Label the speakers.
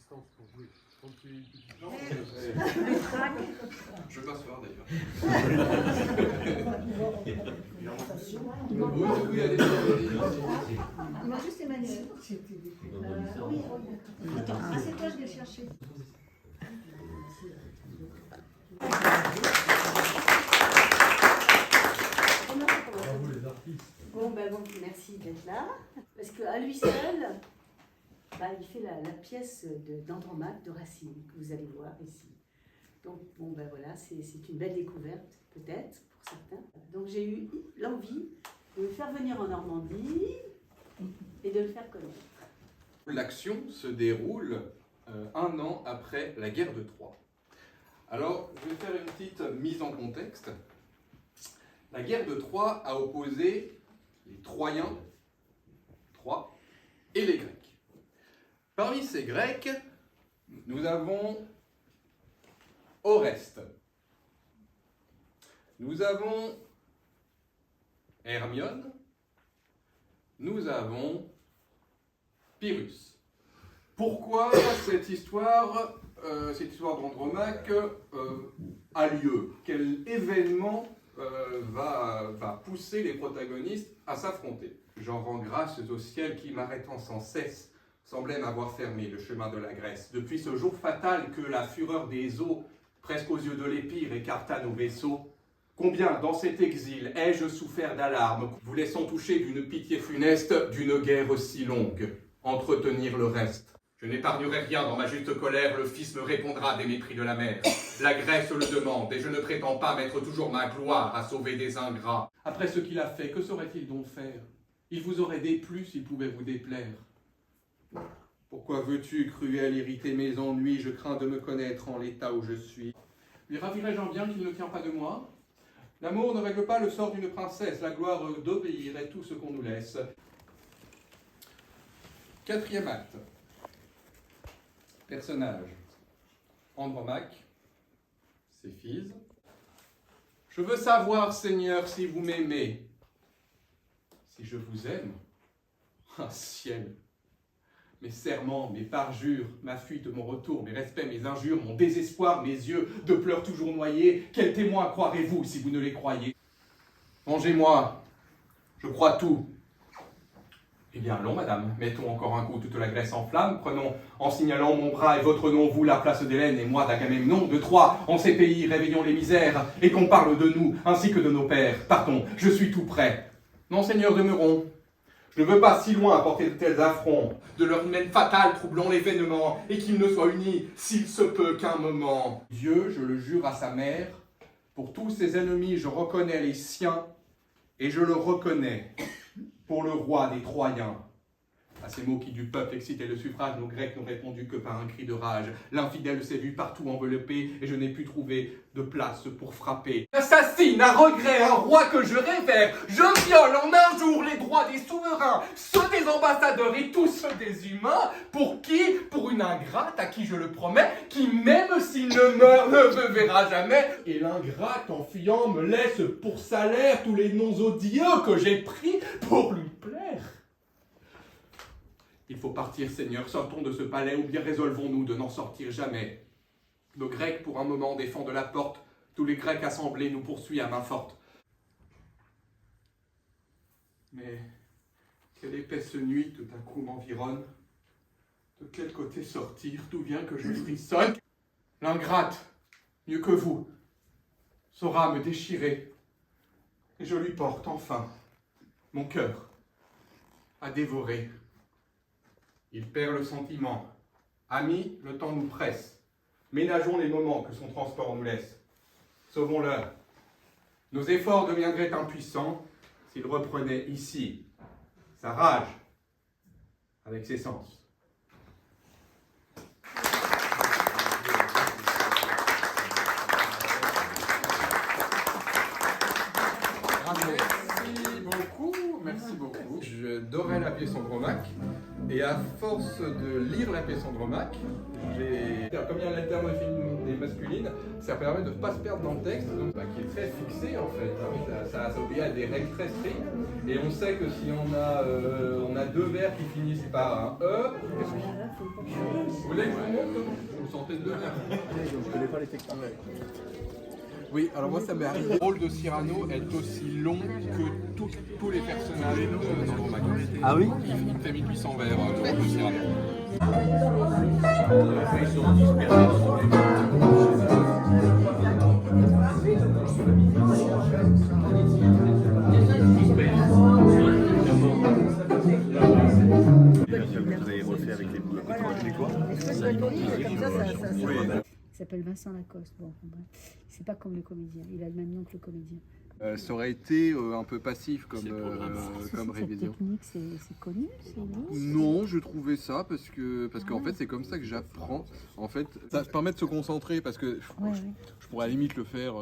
Speaker 1: distance pour jouer. Quand tu es une petite...
Speaker 2: Non, je veux m'asseoir d'ailleurs.
Speaker 3: Oui, allez,
Speaker 4: Il manque juste Emmanuel. Oui, attends, assieds-toi, je vais le chercher.
Speaker 1: Bravo les artistes.
Speaker 4: Bon, merci d'être là. Parce qu'à lui seul, il fait la pièce d'Andromaque de Racine, que vous allez voir ici. Donc, voilà, c'est une belle découverte, peut-être, pour certains. Donc, j'ai eu l'envie de le faire venir en Normandie et de le faire connaître.
Speaker 2: L'action se déroule 1 an après la guerre de Troie. Alors, je vais faire une petite mise en contexte. La guerre de Troie a opposé les Troyens, Troie, et les Grecs. Parmi ces Grecs, nous avons Oreste. Nous avons Hermione. Nous avons Pyrrhus. Pourquoi cette histoire d'Andromaque a lieu? Quel événement va pousser les protagonistes à s'affronter? J'en rends grâce au ciel qui, m'arrêtant sans cesse, semblait m'avoir fermé le chemin de la Grèce. Depuis ce jour fatal que la fureur des eaux, presque aux yeux de l'Épire, écarta nos vaisseaux, combien dans cet exil ai-je souffert d'alarmes, vous laissant toucher d'une pitié funeste, d'une guerre si longue, entretenir le reste. Je n'épargnerai rien dans ma juste colère, le fils me répondra des mépris de la mère. La Grèce le demande, et je ne prétends pas mettre toujours ma gloire à sauver des ingrats. Après ce qu'il a fait, que saurait-il donc faire? Il vous aurait déplu s'il pouvait vous déplaire. Pourquoi veux-tu, cruel, irriter mes ennuis? Je crains de me connaître en l'état où je suis. Lui ravirais-je en bien qu'il ne tient pas de moi? L'amour ne règle pas le sort d'une princesse, la gloire d'obéir est tout ce qu'on nous laisse. 4e acte. Personnage. Andromaque, Céphise. Je veux savoir, Seigneur, si vous m'aimez. Si je vous aime, ah ciel! Mes serments, mes parjures, ma fuite, mon retour, mes respects, mes injures, mon désespoir, mes yeux de pleurs toujours noyés, quels témoins croirez-vous si vous ne les croyez? Vengez-moi, je crois tout. Eh bien, allons, madame, mettons encore un coup toute la Grèce en flammes, prenons, en signalant mon bras et votre nom, vous, la place d'Hélène, et moi d'Agamemnon, de Troie, en ces pays, réveillons les misères, et qu'on parle de nous, ainsi que de nos pères. Partons, je suis tout prêt. Non, Seigneur, demeurons. Je ne veux pas si loin apporter de tels affronts, de leur hymen fatale troublant l'événement, et qu'ils ne soient unis, s'il se peut qu'un moment. Dieu, je le jure à sa mère, pour tous ses ennemis, je reconnais les siens, et je le reconnais pour le roi des Troyens. À ces mots qui du peuple excitaient le suffrage, nos Grecs n'ont répondu que par un cri de rage. L'infidèle s'est vu partout enveloppé, et je n'ai pu trouver de place pour frapper. J'assassine à regret un roi que je révère. Je viole en un jour les droits des souverains, ceux des ambassadeurs et tous ceux des humains. Pour qui? Pour une ingrate à qui je le promets, qui même s'il ne meurt ne me verra jamais. Et l'ingrate en fuyant me laisse pour salaire tous les noms odieux que j'ai pris pour lui plaire. Il faut partir, Seigneur, sortons de ce palais, ou bien résolvons-nous de n'en sortir jamais. Nos Grecs, pour un moment, défendent la porte. Tous les Grecs assemblés nous poursuivent à main forte. Mais quelle épaisse nuit tout à coup m'environne. De quel côté sortir? D'où vient que je frissonne? L'ingrate, mieux que vous, saura me déchirer. Et je lui porte enfin mon cœur à dévorer. Il perd le sentiment. Amis, le temps nous presse. Ménageons les moments que son transport nous laisse. Sauvons-le. Nos efforts deviendraient impuissants s'il reprenait ici sa rage avec ses sens. Merci beaucoup. Je dorais la pièce Andromaque. Et à force de lire la pièce Andromaque, comme il y a l'alterne féminine et masculine, ça permet de ne pas se perdre dans le texte, donc, qui est très fixé en fait. Hein. Ça obéit à des règles très strictes. Et on sait que si on a deux vers qui finissent par un E, vous voulez que je vous montre? Vous sentez deux vers?
Speaker 3: Je connais pas les textes.
Speaker 2: Oui, alors moi ça m'est arrivé. Le rôle de Cyrano est aussi long que tous les personnages d'Andromaque.
Speaker 3: Ah oui?
Speaker 2: Il fait 1800 vers, le rôle de Cyrano.
Speaker 3: Vous avez refait avec les quoi?
Speaker 4: Il s'appelle Vincent Lacoste. Bon, c'est pas comme le comédien. Il a le même nom que le comédien.
Speaker 2: Ça aurait été un peu passif comme
Speaker 4: Cette
Speaker 2: révision.
Speaker 4: technique, c'est connu, c'est lourd.
Speaker 2: Non, je trouvais ça parce qu'en fait c'est comme ça que j'apprends. En fait, ça permet de se concentrer parce que je pourrais à la limite le faire.